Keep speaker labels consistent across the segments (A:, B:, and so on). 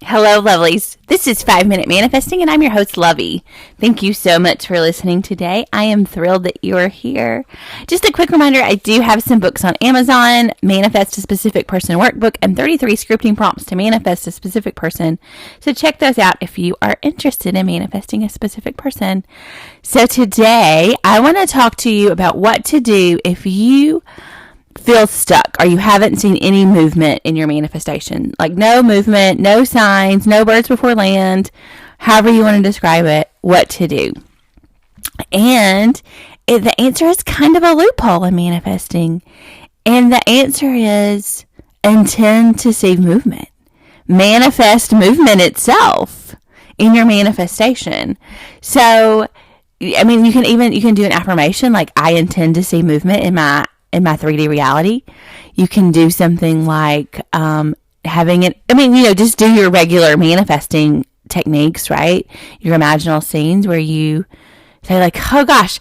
A: Hello, lovelies. This is 5 Minute Manifesting, and I'm your host, Lovey. Thank you so much for listening today. I am thrilled that you're here. Just a quick reminder, I do have some books on Amazon, Manifest a Specific Person Workbook, and 33 Scripting Prompts to Manifest a Specific Person. So check those out if you are interested in manifesting a specific person. So today, I want to talk to you about what to do if you feel stuck or you haven't seen any movement in your manifestation. Like no movement, no signs, no birds before land, however you want to describe it, what to do. And the answer is kind of a loophole in manifesting. And the answer is intend to see movement. Manifest movement itself in your manifestation. So, I mean, you can do an affirmation like, I intend to see movement in my 3D reality. You can do something like just do your regular manifesting techniques, right? Your imaginal scenes where you say like, oh gosh,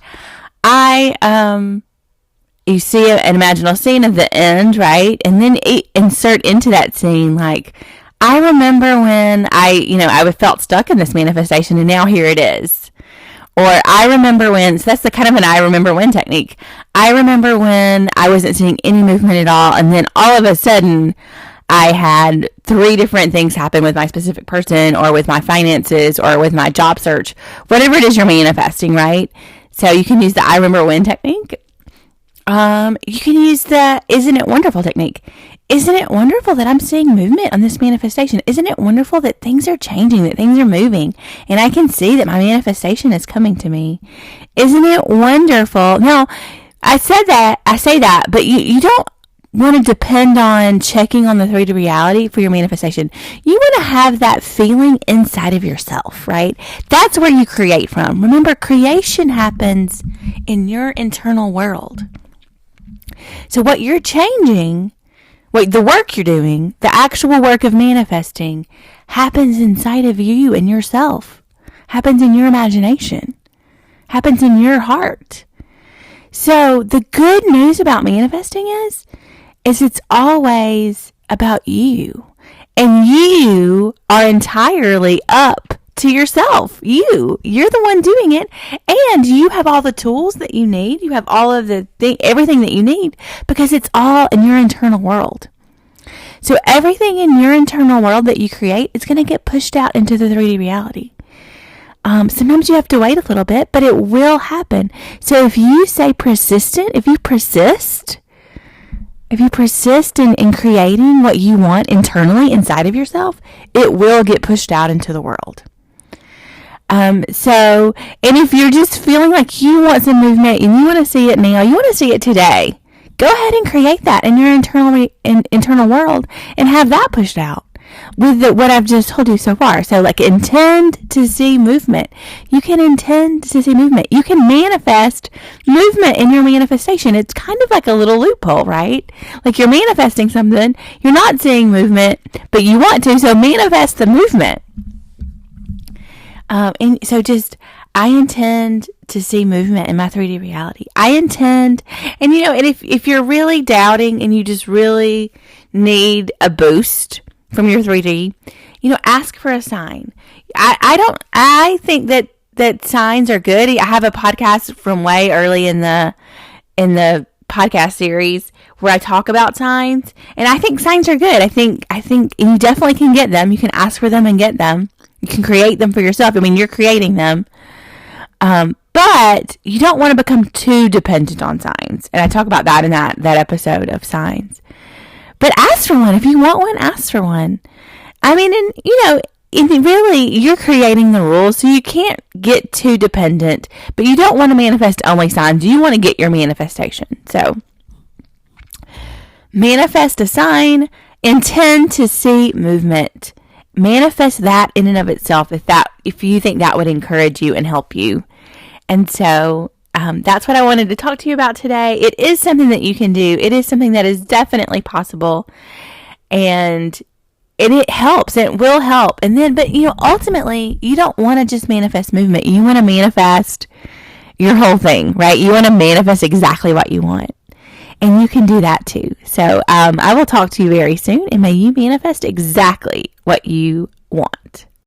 A: you see an imaginal scene of the end, right? And then insert into that scene like, I remember when I felt stuck in this manifestation and now here it is. Or I remember when, so that's the kind of an I remember when technique. I remember when I wasn't seeing any movement at all, and then all of a sudden, I had 3 different things happen with my specific person, or with my finances, or with my job search, whatever it is you're manifesting, right? So you can use the I remember when technique. You can use the Isn't it wonderful technique. Isn't it wonderful that I'm seeing movement on this manifestation? Isn't it wonderful that things are changing, that things are moving, and I can see that my manifestation is coming to me? Isn't it wonderful? Now, I say that, but you don't want to depend on checking on the 3D reality for your manifestation. You want to have that feeling inside of yourself, right? That's where you create from. Remember, creation happens in your internal world. So what you're changing, the work you're doing, the actual work of manifesting, happens inside of you and yourself, happens in your imagination, happens in your heart. So the good news about manifesting is it's always about you, and you are entirely up to yourself. You're the one doing it, and you have all the tools that you need. You have all of everything that you need, because it's all in your internal world. So everything in your internal world that you create is going to get pushed out into the 3D reality. Sometimes you have to wait a little bit, but it will happen. So if you stay persistent, if you persist in creating what you want internally inside of yourself, it will get pushed out into the world. And if you're just feeling like you want some movement and you want to see it now, you want to see it today, go ahead and create that in your internal world and have that pushed out with what I've just told you so far. So like, intend to see movement. You can intend to see movement. You can manifest movement in your manifestation. It's kind of like a little loophole, right? Like, you're manifesting something, you're not seeing movement, but you want to, so manifest the movement. And so I intend to see movement in my 3D reality. I intend, and if you're really doubting and you just really need a boost from your 3D, ask for a sign. I think that signs are good. I have a podcast from way early in the podcast series where I talk about signs, and I think signs are good. I think you definitely can get them. You can ask for them and get them. You can create them for yourself. I mean, you're creating them. But you don't want to become too dependent on signs. And I talk about that in that episode of signs. But ask for one. If you want one, ask for one. I mean, and really, you're creating the rules, so you can't get too dependent. But you don't want to manifest only signs. You want to get your manifestation. So, manifest a sign. Intend to see movement. Manifest that in and of itself if you think that would encourage you and help you. And so that's what I wanted to talk to you about today. It is something that you can do. It is something that is definitely possible, and it helps. It will help. And then, but ultimately, you don't want to just manifest movement. You want to manifest your whole thing, right? You want to manifest exactly what you want. And you can do that too. So I will talk to you very soon, and may you manifest exactly what you want.